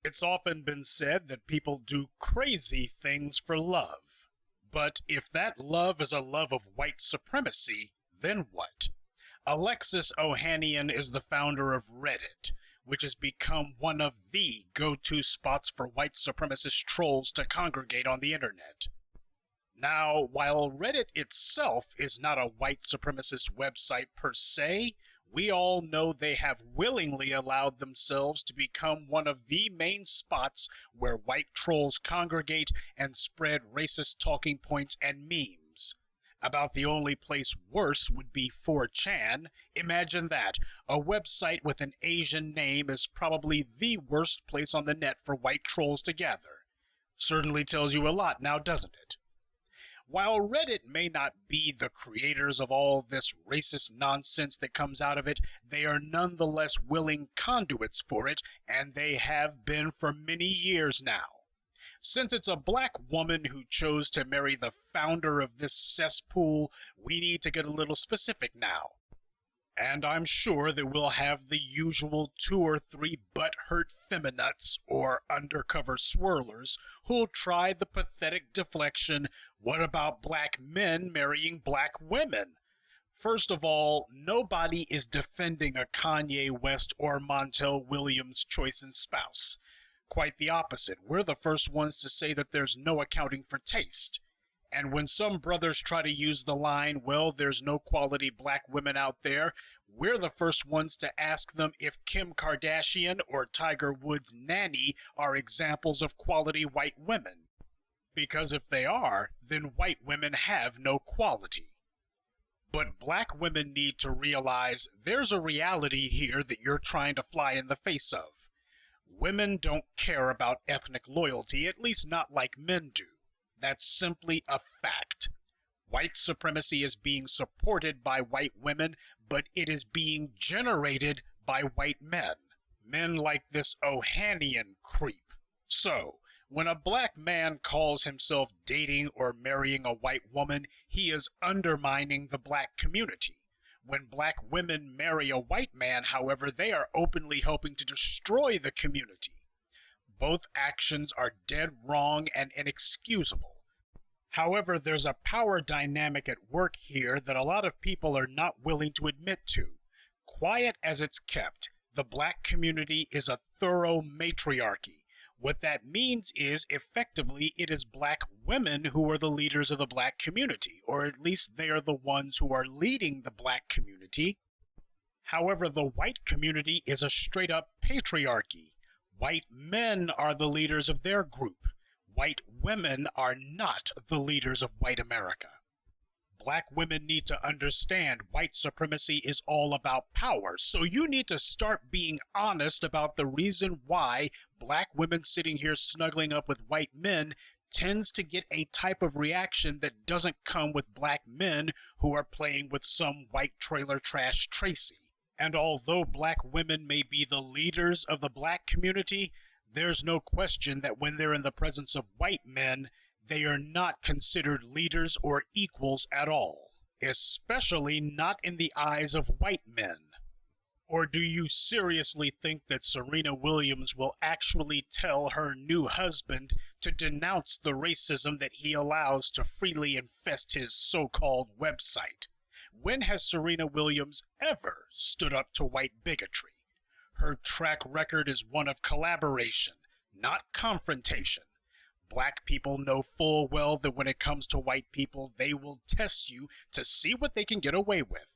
It's often been said that people do crazy things for love. But if that love is a love of white supremacy, then what? Alexis Ohanian is the founder of Reddit, which has become one of the go-to spots for white supremacist trolls to congregate on the internet. Now, while Reddit itself is not a white supremacist website per se, we all know they have willingly allowed themselves to become one of the main spots where white trolls congregate and spread racist talking points and memes. About the only place worse would be 4chan. Imagine that. A website with an Asian name is probably the worst place on the net for white trolls to gather. Certainly tells you a lot now, doesn't it? While Reddit may not be the creators of all this racist nonsense that comes out of it, they are nonetheless willing conduits for it, and they have been for many years now. Since it's a black woman who chose to marry the founder of this cesspool, we need to get a little specific now. And I'm sure that we'll have the usual 2 or 3 butthurt feminats or undercover swirlers who'll try the pathetic deflection, what about black men marrying black women? First of all, nobody is defending a Kanye West or Montel Williams choice in spouse. Quite the opposite. We're the first ones to say that there's no accounting for taste. And when some brothers try to use the line, well, there's no quality black women out there, we're the first ones to ask them if Kim Kardashian or Tiger Woods' nanny are examples of quality white women. Because if they are, then white women have no quality. But black women need to realize there's a reality here that you're trying to fly in the face of. Women don't care about ethnic loyalty, at least not like men do. That's simply a fact. White supremacy is being supported by white women, but it is being generated by white men. Men like this Ohanian creep. So, when a black man calls himself dating or marrying a white woman, he is undermining the black community. When black women marry a white man, however, they are openly helping to destroy the community. Both actions are dead wrong and inexcusable. However, there's a power dynamic at work here that a lot of people are not willing to admit to. Quiet as it's kept, the black community is a thorough matriarchy. What that means is, effectively, it is black women who are the leaders of the black community, or at least they are the ones who are leading the black community. However, the white community is a straight-up patriarchy. White men are the leaders of their group. White women are not the leaders of white America. Black women need to understand white supremacy is all about power, so you need to start being honest about the reason why black women sitting here snuggling up with white men tends to get a type of reaction that doesn't come with black men who are playing with some white trailer trash Tracy. And although black women may be the leaders of the black community, there's no question that when they're in the presence of white men, they are not considered leaders or equals at all, especially not in the eyes of white men. Or do you seriously think that Serena Williams will actually tell her new husband to denounce the racism that he allows to freely infest his so-called website? When has Serena Williams ever stood up to white bigotry? Her track record is one of collaboration, not confrontation. Black people know full well that when it comes to white people, they will test you to see what they can get away with.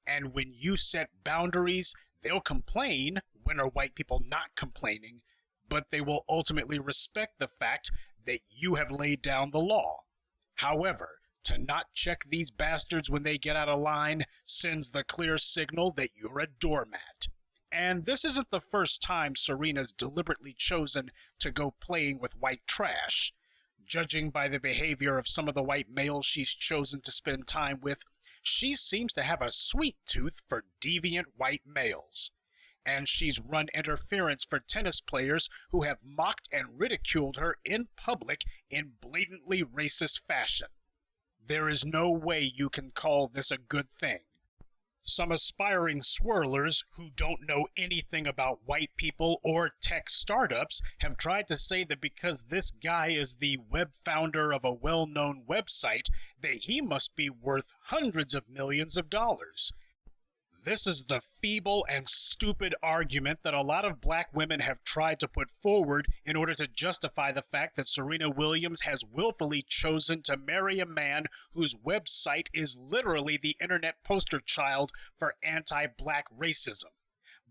And when you set boundaries, they'll complain when are white people not complaining, but they will ultimately respect the fact that you have laid down the law. However, to not check these bastards when they get out of line sends the clear signal that you're a doormat. And this isn't the first time Serena's deliberately chosen to go playing with white trash. Judging by the behavior of some of the white males she's chosen to spend time with, she seems to have a sweet tooth for deviant white males. And she's run interference for tennis players who have mocked and ridiculed her in public in blatantly racist fashion. There is no way you can call this a good thing. Some aspiring swirlers who don't know anything about white people or tech startups have tried to say that because this guy is the web founder of a well-known website, that he must be worth hundreds of millions of dollars. This is the feeble and stupid argument that a lot of black women have tried to put forward in order to justify the fact that Serena Williams has willfully chosen to marry a man whose website is literally the internet poster child for anti-black racism.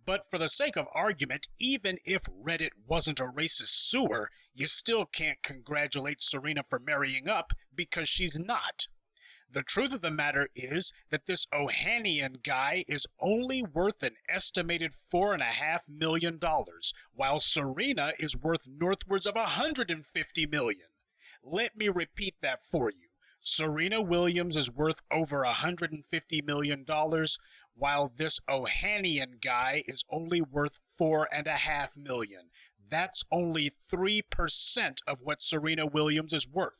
But for the sake of argument, even if Reddit wasn't a racist sewer, you still can't congratulate Serena for marrying up because she's not. The truth of the matter is that this Ohanian guy is only worth an estimated $4.5 million, while Serena is worth northwards of $150 million. Let me repeat that for you. Serena Williams is worth over $150 million, while this Ohanian guy is only worth $4.5 million. That's only 3% of what Serena Williams is worth.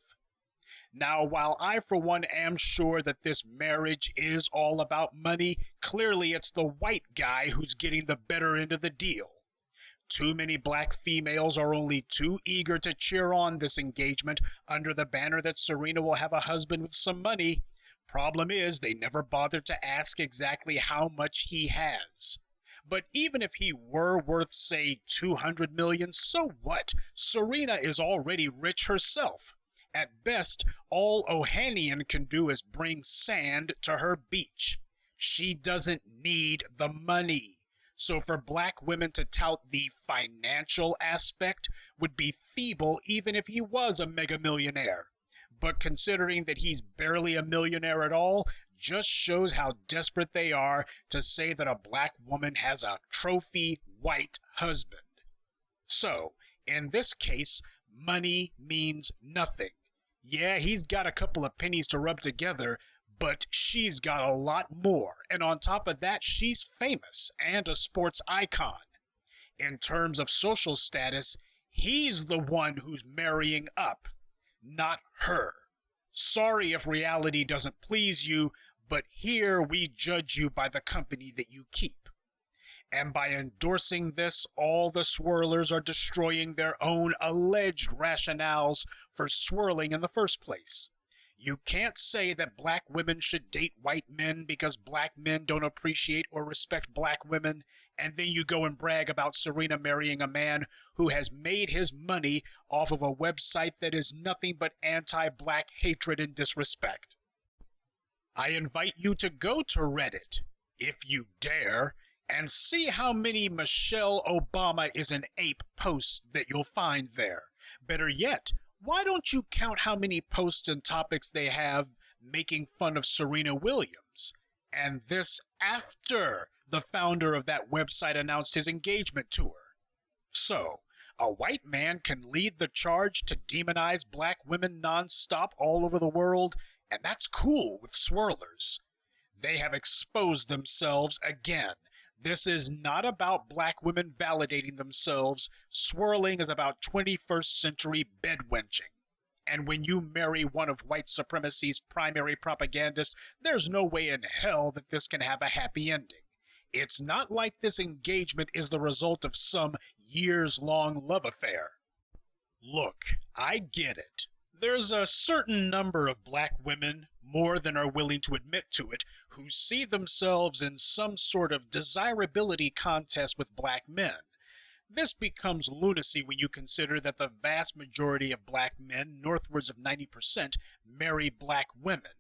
Now, while I for one am sure that this marriage is all about money, clearly it's the white guy who's getting the better end of the deal. Too many black females are only too eager to cheer on this engagement under the banner that Serena will have a husband with some money. Problem is, they never bothered to ask exactly how much he has. But even if he were worth, say, $200 million, so what? Serena is already rich herself. At best, all Ohanian can do is bring sand to her beach. She doesn't need the money. So for black women to tout the financial aspect would be feeble even if he was a mega millionaire. But considering that he's barely a millionaire at all, just shows how desperate they are to say that a black woman has a trophy white husband. So, in this case, money means nothing. Yeah, he's got a couple of pennies to rub together, but she's got a lot more, and on top of that, she's famous and a sports icon. In terms of social status, he's the one who's marrying up, not her. Sorry if reality doesn't please you, but here we judge you by the company that you keep. And by endorsing this, all the swirlers are destroying their own alleged rationales for swirling in the first place. You can't say that black women should date white men because black men don't appreciate or respect black women, and then you go and brag about Serena marrying a man who has made his money off of a website that is nothing but anti-black hatred and disrespect. I invite you to go to Reddit, if you dare, and see how many Michelle Obama is an ape posts that you'll find there. Better yet, why don't you count how many posts and topics they have making fun of Serena Williams? And this after the founder of that website announced his engagement to her. So, a white man can lead the charge to demonize black women nonstop all over the world, and that's cool with swirlers. They have exposed themselves again. This is not about black women validating themselves. Swirling is about 21st century bedwenching. And when you marry one of white supremacy's primary propagandists, there's no way in hell that this can have a happy ending. It's not like this engagement is the result of some years-long love affair. Look, I get it. There's a certain number of black women, more than are willing to admit to it, who see themselves in some sort of desirability contest with black men. This becomes lunacy when you consider that the vast majority of black men, northwards of 90%, marry black women.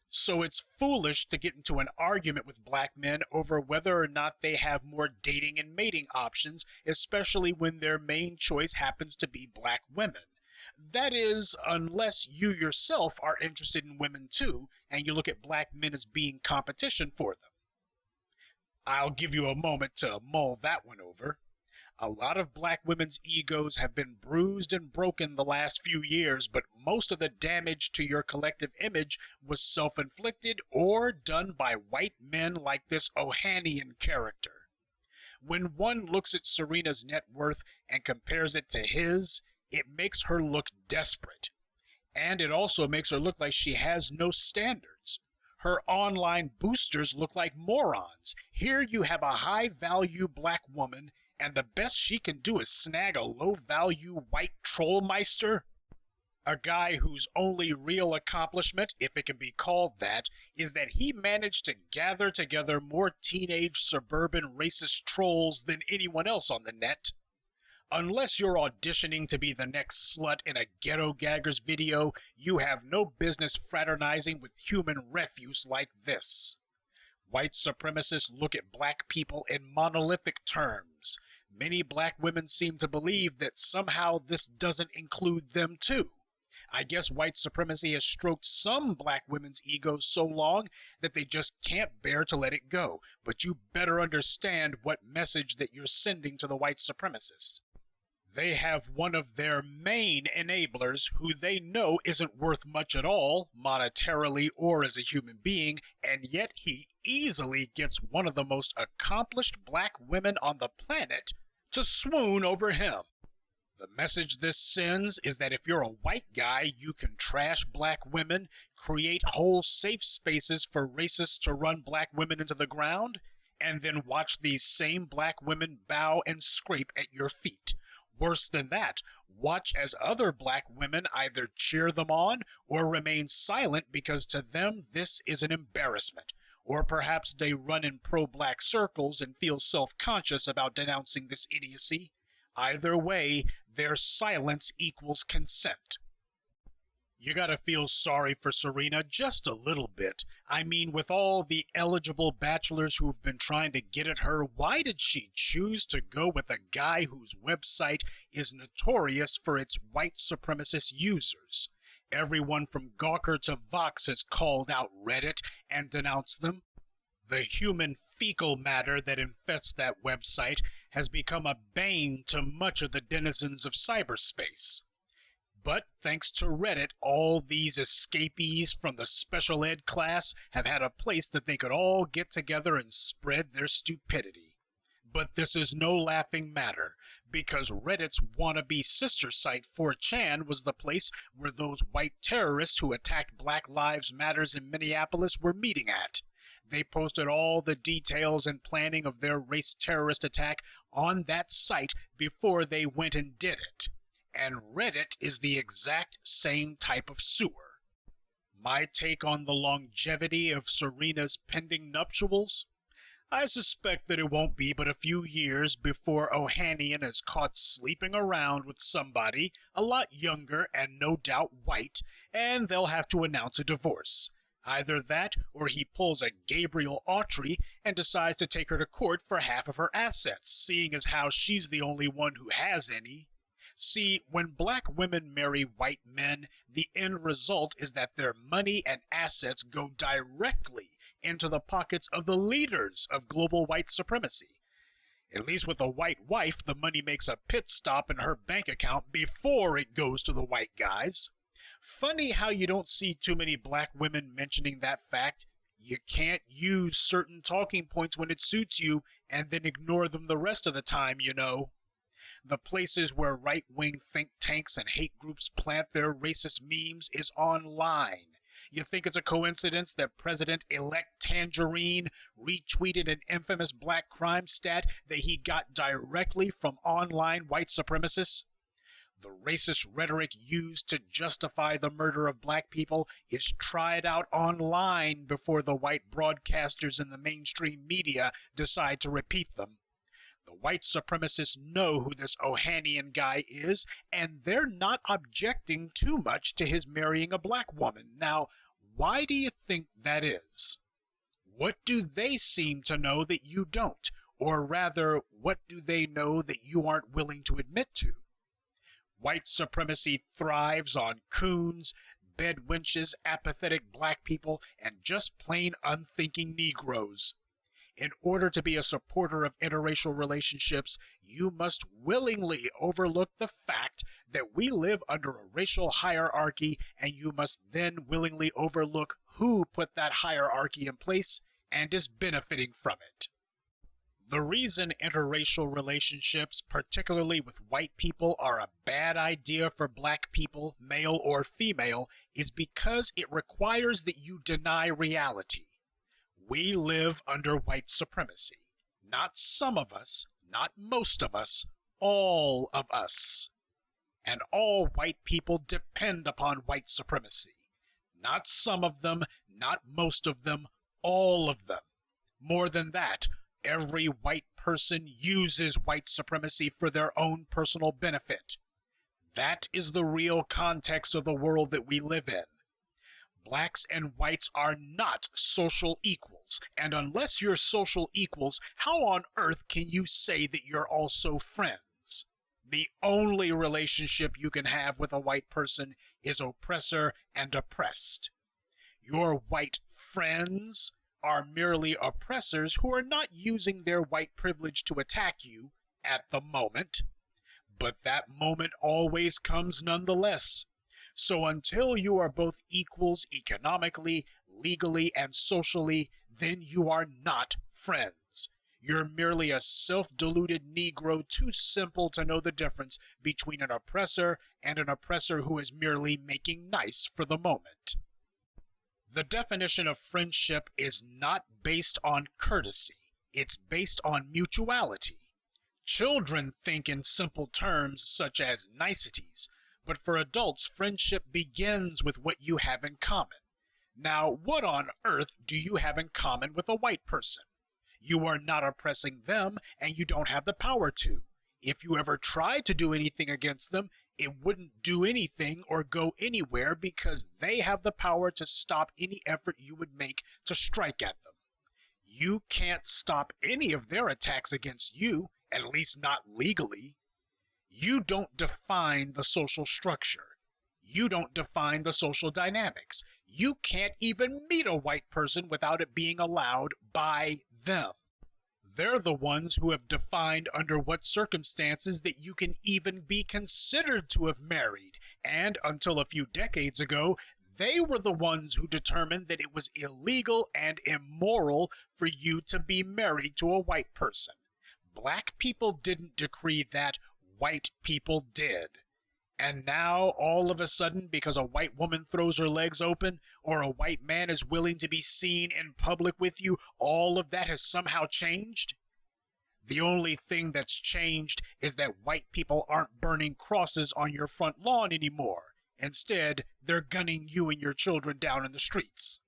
So it's foolish to get into an argument with black men over whether or not they have more dating and mating options, especially when their main choice happens to be black women. That is, unless you yourself are interested in women too, and you look at black men as being competition for them. I'll give you a moment to mull that one over. A lot of black women's egos have been bruised and broken the last few years, but most of the damage to your collective image was self-inflicted or done by white men like this Ohanian character. When one looks at Serena's net worth and compares it to his, it makes her look desperate. And it also makes her look like she has no standards. Her online boosters look like morons. Here you have a high-value black woman, and the best she can do is snag a low-value white trollmeister? A guy whose only real accomplishment, if it can be called that, is that he managed to gather together more teenage suburban racist trolls than anyone else on the net. Unless you're auditioning to be the next slut in a Ghetto Gaggers video, you have no business fraternizing with human refuse like this. White supremacists look at black people in monolithic terms. Many black women seem to believe that somehow this doesn't include them too. I guess white supremacy has stroked some black women's egos so long that they just can't bear to let it go. But you better understand what message that you're sending to the white supremacists. They have one of their main enablers who they know isn't worth much at all, monetarily or as a human being, and yet he easily gets one of the most accomplished black women on the planet to swoon over him. The message this sends is that if you're a white guy, you can trash black women, create whole safe spaces for racists to run black women into the ground, and then watch these same black women bow and scrape at your feet. Worse than that, watch as other black women either cheer them on or remain silent because to them this is an embarrassment. Or perhaps they run in pro-black circles and feel self-conscious about denouncing this idiocy. Either way, their silence equals consent. You gotta feel sorry for Serena just a little bit. I mean, with all the eligible bachelors who've been trying to get at her, why did she choose to go with a guy whose website is notorious for its white supremacist users? Everyone from Gawker to Vox has called out Reddit and denounced them. The human fecal matter that infests that website has become a bane to much of the denizens of cyberspace. But thanks to Reddit, all these escapees from the special ed class have had a place that they could all get together and spread their stupidity. But this is no laughing matter, because Reddit's wannabe sister site 4chan was the place where those white terrorists who attacked Black Lives Matters in Minneapolis were meeting at. They posted all the details and planning of their race terrorist attack on that site before they went and did it. And Reddit is the exact same type of sewer. My take on the longevity of Serena's pending nuptials? I suspect that it won't be but a few years before Ohanian is caught sleeping around with somebody a lot younger and no doubt white, and they'll have to announce a divorce. Either that, or he pulls a Gabriel Autry and decides to take her to court for half of her assets, seeing as how she's the only one who has any. See, when black women marry white men, the end result is that their money and assets go directly into the pockets of the leaders of global white supremacy. At least with a white wife, the money makes a pit stop in her bank account before it goes to the white guys. Funny how you don't see too many black women mentioning that fact. You can't use certain talking points when it suits you and then ignore them the rest of the time, you know. The places where right-wing think tanks and hate groups plant their racist memes is online. You think it's a coincidence that President-elect Tangerine retweeted an infamous black crime stat that he got directly from online white supremacists? The racist rhetoric used to justify the murder of black people is tried out online before the white broadcasters and the mainstream media decide to repeat them. The white supremacists know who this Ohanian guy is, and they're not objecting too much to his marrying a black woman. Now, why do you think that is? What do they seem to know that you don't? Or rather, what do they know that you aren't willing to admit to? White supremacy thrives on coons, bedwenches, apathetic black people, and just plain unthinking Negroes. In order to be a supporter of interracial relationships, you must willingly overlook the fact that we live under a racial hierarchy, and you must then willingly overlook who put that hierarchy in place and is benefiting from it. The reason interracial relationships, particularly with white people, are a bad bad idea for black people, male or female, is because it requires that you deny reality. We live under white supremacy. Not some of us, not most of us, all of us. And all white people depend upon white supremacy. Not some of them, not most of them, all of them. More than that, every white person uses white supremacy for their own personal benefit. That is the real context of the world that we live in. Blacks and whites are not social equals, and unless you're social equals, how on earth can you say that you're also friends? The only relationship you can have with a white person is oppressor and oppressed. Your white friends are merely oppressors who are not using their white privilege to attack you at the moment, but that moment always comes nonetheless. So until you are both equals economically, legally, and socially, then you are not friends. You're merely a self-deluded Negro too simple to know the difference between an oppressor and an oppressor who is merely making nice for the moment. The definition of friendship is not based on courtesy. It's based on mutuality. Children think in simple terms such as niceties, but for adults, friendship begins with what you have in common. Now, what on earth do you have in common with a white person? You are not oppressing them, and you don't have the power to. If you ever tried to do anything against them, it wouldn't do anything or go anywhere because they have the power to stop any effort you would make to strike at them. You can't stop any of their attacks against you, at least not legally. You don't define the social structure. You don't define the social dynamics. You can't even meet a white person without it being allowed by them. They're the ones who have defined under what circumstances that you can even be considered to have married, and until a few decades ago, they were the ones who determined that it was illegal and immoral for you to be married to a white person. Black people didn't decree that, white people did. And now, all of a sudden, because a white woman throws her legs open, or a white man is willing to be seen in public with you, all of that has somehow changed? The only thing that's changed is that white people aren't burning crosses on your front lawn anymore. Instead, they're gunning you and your children down in the streets.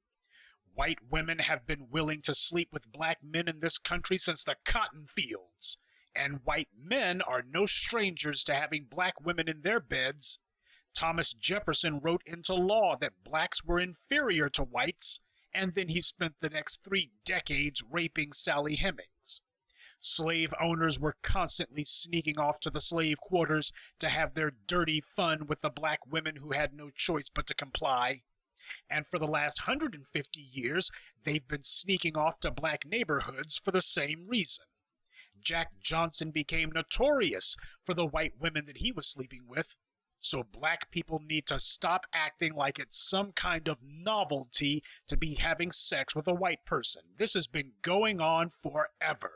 White women have been willing to sleep with black men in this country since the cotton fields. And white men are no strangers to having black women in their beds. Thomas Jefferson wrote into law that blacks were inferior to whites, and then he spent the next 3 decades raping Sally Hemings. Slave owners were constantly sneaking off to the slave quarters to have their dirty fun with the black women who had no choice but to comply. And for the last 150 years, they've been sneaking off to black neighborhoods for the same reason. Jack Johnson became notorious for the white women that he was sleeping with. So black people need to stop acting like it's some kind of novelty to be having sex with a white person. This has been going on forever.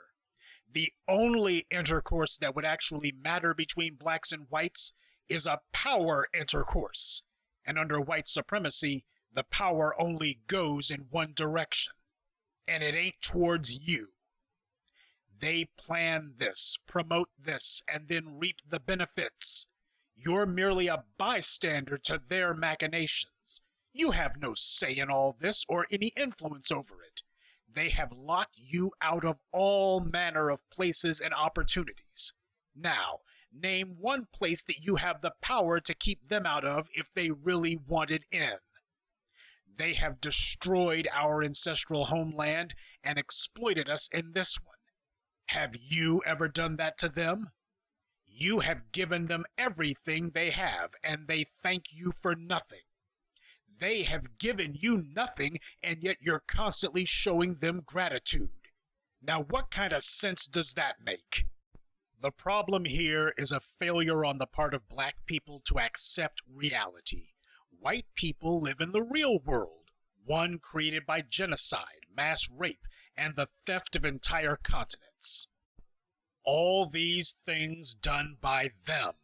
The only intercourse that would actually matter between blacks and whites is a power intercourse. And under white supremacy, the power only goes in one direction. And it ain't towards you. They plan this, promote this, and then reap the benefits. You're merely a bystander to their machinations. You have no say in all this or any influence over it. They have locked you out of all manner of places and opportunities. Now, name one place that you have the power to keep them out of if they really wanted in. They have destroyed our ancestral homeland and exploited us in this one. Have you ever done that to them? You have given them everything they have, and they thank you for nothing. They have given you nothing, and yet you're constantly showing them gratitude. Now, what kind of sense does that make? The problem here is a failure on the part of black people to accept reality. White people live in the real world, one created by genocide, mass rape, and the theft of entire continents. All these things done by them.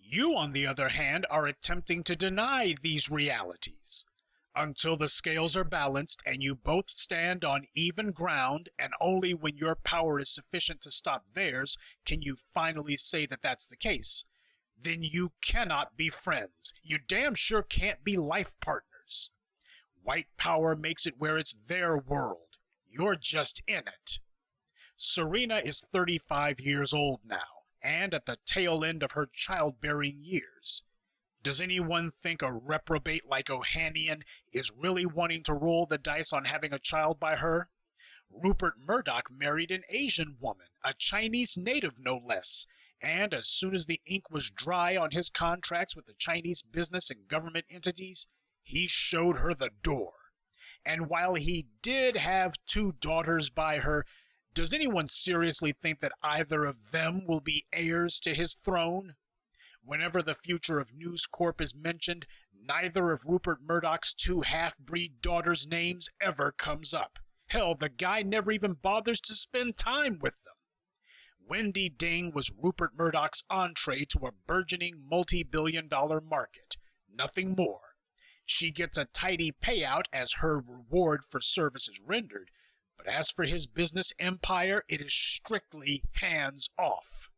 You, on the other hand, are attempting to deny these realities. Until the scales are balanced and you both stand on even ground, and only when your power is sufficient to stop theirs can you finally say that that's the case, then you cannot be friends. You damn sure can't be life partners. White power makes it where it's their world. You're just in it. Serena is 35 years old now, and at the tail end of her childbearing years. Does anyone think a reprobate like Ohanian is really wanting to roll the dice on having a child by her? Rupert Murdoch married an Asian woman, a Chinese native no less, and as soon as the ink was dry on his contracts with the Chinese business and government entities, he showed her the door. And while he did have 2 daughters by her, does anyone seriously think that either of them will be heirs to his throne? Whenever the future of News Corp is mentioned, neither of Rupert Murdoch's 2 half-breed daughters' names ever comes up. Hell, the guy never even bothers to spend time with them. Wendy Ding was Rupert Murdoch's entree to a burgeoning multi-billion-dollar market. Nothing more. She gets a tidy payout as her reward for services rendered, but as for his business empire, it is strictly hands off.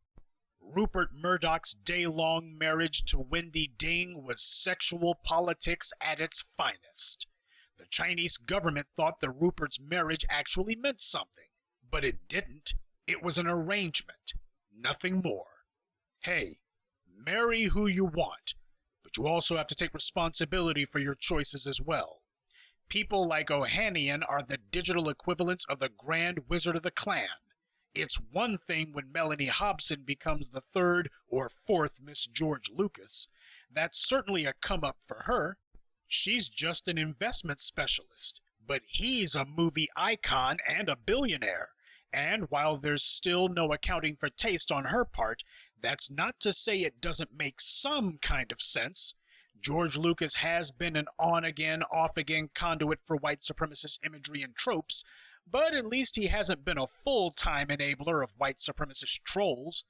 Rupert Murdoch's day-long marriage to Wendy Ding was sexual politics at its finest. The Chinese government thought that Rupert's marriage actually meant something, but it didn't. It was an arrangement, nothing more. Hey, marry who you want, but you also have to take responsibility for your choices as well. People like Ohanian are the digital equivalents of the Grand Wizard of the Clan. It's one thing when Melanie Hobson becomes the 3rd or 4th Miss George Lucas. That's certainly a come-up for her. She's just an investment specialist, but he's a movie icon and a billionaire. And while there's still no accounting for taste on her part, that's not to say it doesn't make some kind of sense. George Lucas has been an on-again, off-again conduit for white supremacist imagery and tropes, but at least he hasn't been a full-time enabler of white supremacist trolls.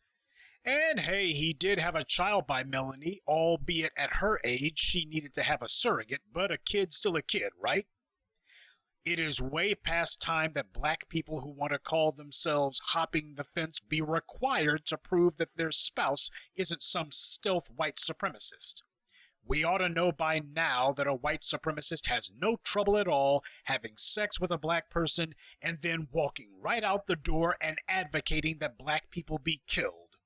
And hey, he did have a child by Melanie, albeit at her age she needed to have a surrogate, but a kid's still a kid, right? It is way past time that black people who want to call themselves hopping the fence be required to prove that their spouse isn't some stealth white supremacist. We ought to know by now that a white supremacist has no trouble at all having sex with a black person and then walking right out the door and advocating that black people be killed.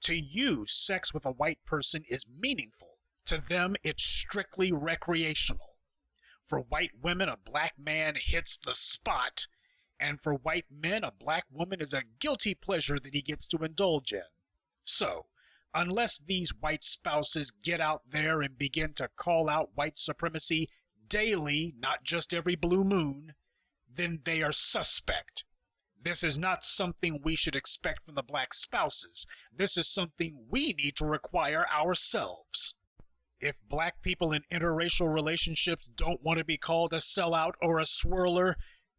To you, sex with a white person is meaningful. To them, it's strictly recreational. For white women, a black man hits the spot, and for white men, a black woman is a guilty pleasure that he gets to indulge in. So, unless these white spouses get out there and begin to call out white supremacy daily, not just every blue moon, then they are suspect. This is not something we should expect from the black spouses. This is something we need to require ourselves. If black people in interracial relationships don't want to be called a sellout or a swirler,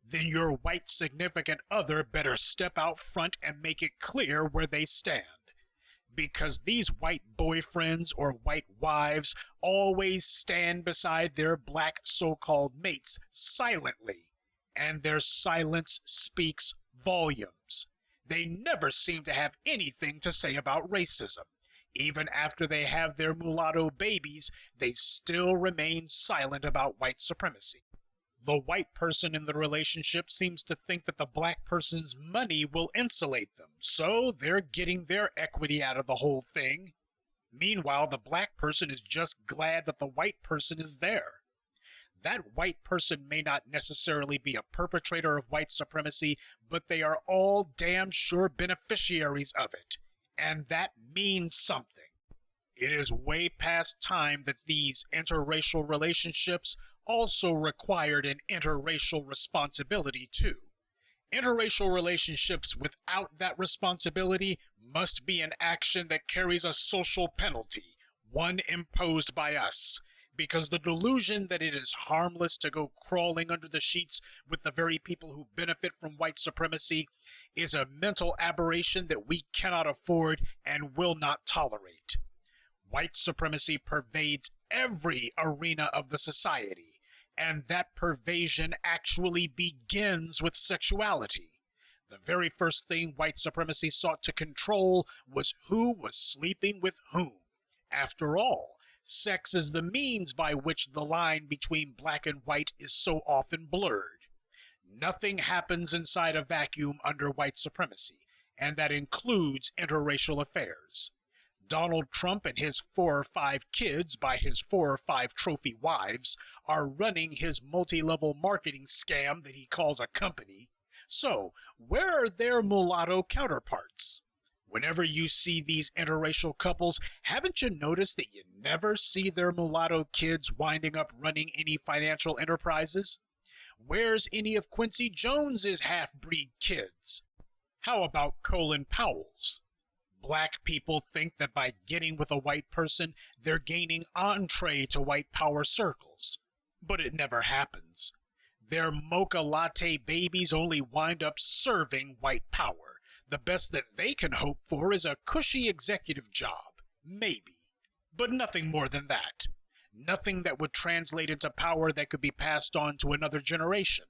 then your white significant other better step out front and make it clear where they stand. Because these white boyfriends or white wives always stand beside their black so-called mates silently, and their silence speaks volumes. They never seem to have anything to say about racism. Even after they have their mulatto babies, they still remain silent about white supremacy. The white person in the relationship seems to think that the black person's money will insulate them, so they're getting their equity out of the whole thing. Meanwhile, the black person is just glad that the white person is there. That white person may not necessarily be a perpetrator of white supremacy, but they are all damn sure beneficiaries of it. And that means something. It is way past time that these interracial relationships also required an interracial responsibility too. Interracial relationships without that responsibility must be an action that carries a social penalty, one imposed by us, because the delusion that it is harmless to go crawling under the sheets with the very people who benefit from white supremacy is a mental aberration that we cannot afford and will not tolerate. White supremacy pervades every arena of the society, and that pervasion actually begins with sexuality. The very first thing white supremacy sought to control was who was sleeping with whom. After all, sex is the means by which the line between black and white is so often blurred. Nothing happens inside a vacuum under white supremacy, and that includes interracial affairs. Donald Trump and his 4 or 5 kids by his 4 or 5 trophy wives are running his multi-level marketing scam that he calls a company. So, where are their mulatto counterparts? Whenever you see these interracial couples, haven't you noticed that you never see their mulatto kids winding up running any financial enterprises? Where's any of Quincy Jones's half-breed kids? How about Colin Powell's? Black people think that by getting with a white person, they're gaining entree to white power circles. But it never happens. Their mocha latte babies only wind up serving white power. The best that they can hope for is a cushy executive job. Maybe. But nothing more than that. Nothing that would translate into power that could be passed on to another generation.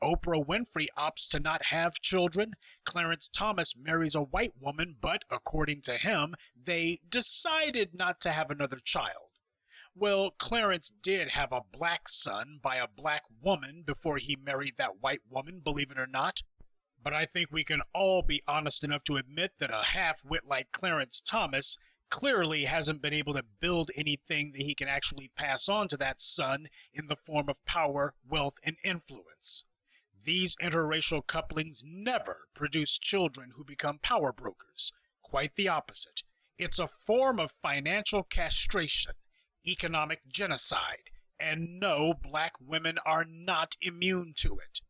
Oprah Winfrey opts to not have children. Clarence Thomas marries a white woman, but, according to him, they decided not to have another child. Well, Clarence did have a black son by a black woman before he married that white woman, believe it or not. But I think we can all be honest enough to admit that a half-wit like Clarence Thomas clearly hasn't been able to build anything that he can actually pass on to that son in the form of power, wealth, and influence. These interracial couplings never produce children who become power brokers. Quite the opposite. It's a form of financial castration, economic genocide, and no, black women are not immune to it.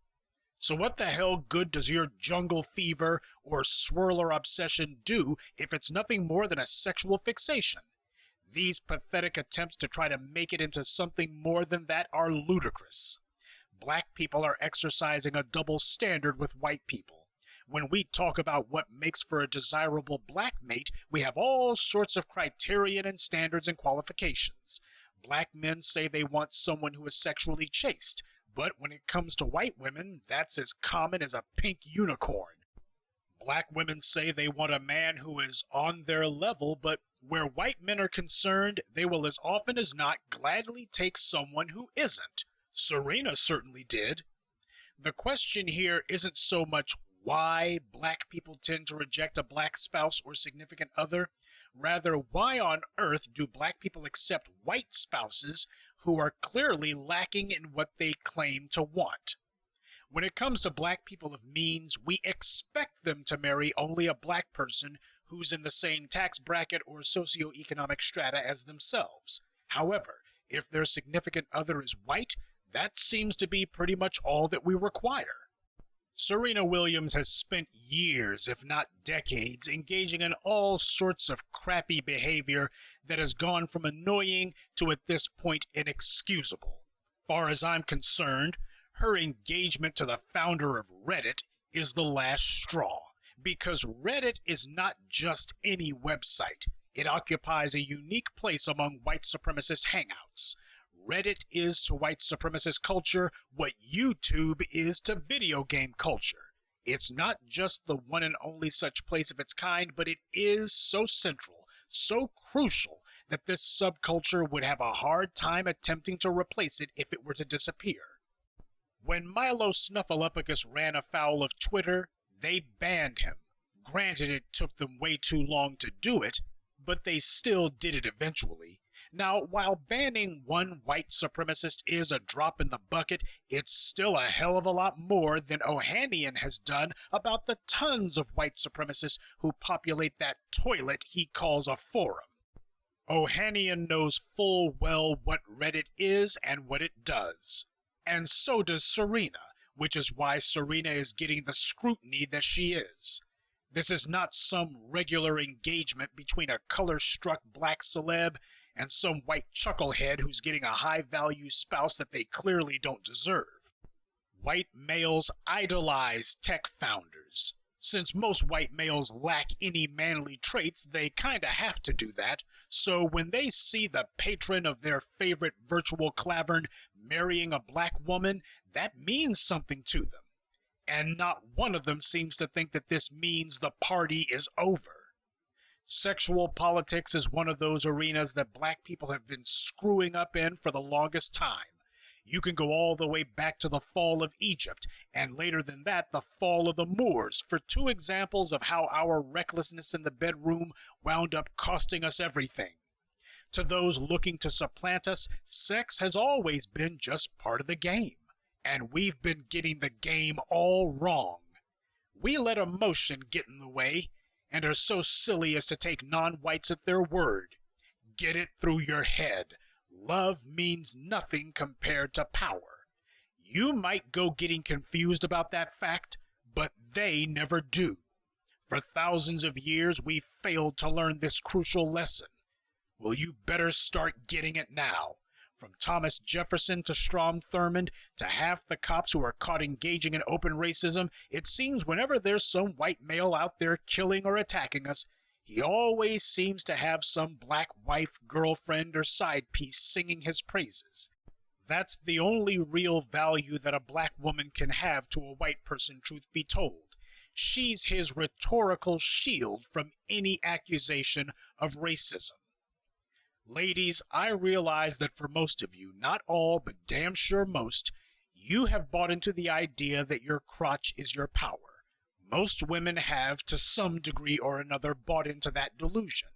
So what the hell good does your jungle fever or swirler obsession do if it's nothing more than a sexual fixation? These pathetic attempts to try to make it into something more than that are ludicrous. Black people are exercising a double standard with white people. When we talk about what makes for a desirable black mate, we have all sorts of criterion and standards and qualifications. Black men say they want someone who is sexually chaste, but when it comes to white women, that's as common as a pink unicorn. Black women say they want a man who is on their level, but where white men are concerned, they will as often as not gladly take someone who isn't. Serena certainly did. The question here isn't so much why black people tend to reject a black spouse or significant other. Rather, why on earth do black people accept white spouses who are clearly lacking in what they claim to want? When it comes to black people of means, we expect them to marry only a black person who's in the same tax bracket or socioeconomic strata as themselves. However, if their significant other is white, that seems to be pretty much all that we require. Serena Williams has spent years, if not decades, engaging in all sorts of crappy behavior that has gone from annoying to at this point inexcusable. Far as I'm concerned, her engagement to the founder of Reddit is the last straw, because Reddit is not just any website. It occupies a unique place among white supremacist hangouts. Reddit is to white supremacist culture what YouTube is to video game culture. It's not just the one and only such place of its kind, but it is so central, so crucial, that this subculture would have a hard time attempting to replace it if it were to disappear. When Milo Snuffleupagus ran afoul of Twitter, they banned him. Granted, it took them way too long to do it, but they still did it eventually. Now, while banning one white supremacist is a drop in the bucket, it's still a hell of a lot more than Ohanian has done about the tons of white supremacists who populate that toilet he calls a forum. Ohanian knows full well what Reddit is and what it does. And so does Serena, which is why Serena is getting the scrutiny that she is. This is not some regular engagement between a color-struck black celeb and some white chucklehead who's getting a high-value spouse that they clearly don't deserve. White males idolize tech founders. Since most white males lack any manly traits, they kinda have to do that. So when they see the patron of their favorite virtual clavern marrying a black woman, that means something to them. And not one of them seems to think that this means the party is over. Sexual politics is one of those arenas that black people have been screwing up in for the longest time. You can go all the way back to the fall of Egypt, and later than that, the fall of the Moors, for two examples of how our recklessness in the bedroom wound up costing us everything. To those looking to supplant us, sex has always been just part of the game, and we've been getting the game all wrong. We let emotion get in the way, and are so silly as to take non-whites at their word. Get it through your head. Love means nothing compared to power. You might go getting confused about that fact, but they never do. For thousands of years, we've failed to learn this crucial lesson. Well, you better start getting it now. From Thomas Jefferson to Strom Thurmond to half the cops who are caught engaging in open racism, it seems whenever there's some white male out there killing or attacking us, he always seems to have some black wife, girlfriend, or side piece singing his praises. That's the only real value that a black woman can have to a white person, truth be told. She's his rhetorical shield from any accusation of racism. Ladies, I realize that for most of you, not all, but damn sure most, you have bought into the idea that your crotch is your power. Most women have, to some degree or another, bought into that delusion.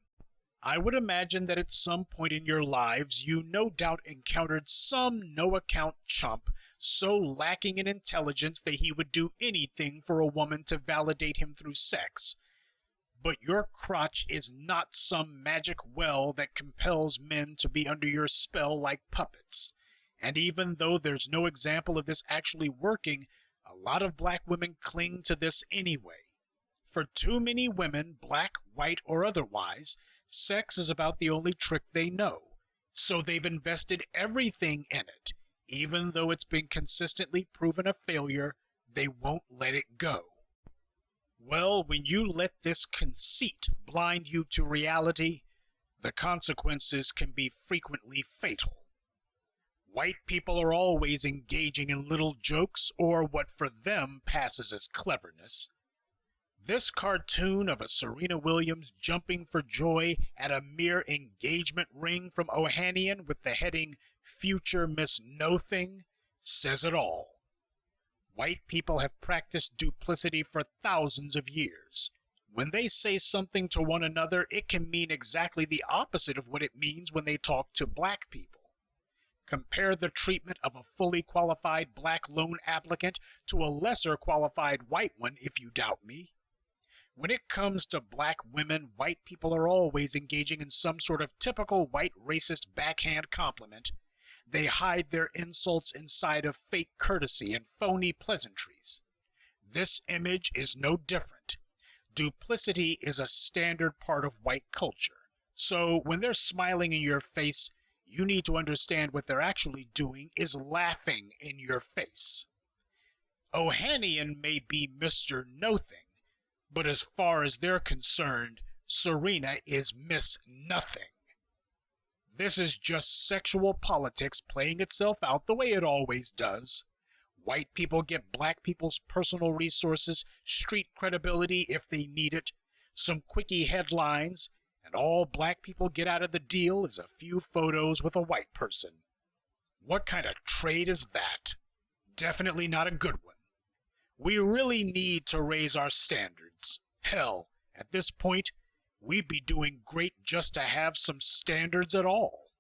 I would imagine that at some point in your lives, you no doubt encountered some no-account chump so lacking in intelligence that he would do anything for a woman to validate him through sex. But your crotch is not some magic well that compels men to be under your spell like puppets. And even though there's no example of this actually working, a lot of black women cling to this anyway. For too many women, black, white, or otherwise, sex is about the only trick they know. So they've invested everything in it. Even though it's been consistently proven a failure, they won't let it go. Well, when you let this conceit blind you to reality, the consequences can be frequently fatal. White people are always engaging in little jokes, or what for them passes as cleverness. This cartoon of a Serena Williams jumping for joy at a mere engagement ring from Ohanian with the heading "Future Miss No-Thing" says it all. White people have practiced duplicity for thousands of years. When they say something to one another, it can mean exactly the opposite of what it means when they talk to black people. Compare the treatment of a fully qualified black loan applicant to a lesser qualified white one if you doubt me. When it comes to black women, white people are always engaging in some sort of typical white racist backhand compliment. They hide their insults inside of fake courtesy and phony pleasantries. This image is no different. Duplicity is a standard part of white culture. So when they're smiling in your face, you need to understand what they're actually doing is laughing in your face. Ohanian may be Mr. Nothing, but as far as they're concerned, Serena is Miss Nothing. This is just sexual politics playing itself out the way it always does. White people get black people's personal resources, street credibility if they need it, some quickie headlines, and all black people get out of the deal is a few photos with a white person. What kind of trade is that? Definitely not a good one. We really need to raise our standards. Hell, at this point, we'd be doing great just to have some standards at all.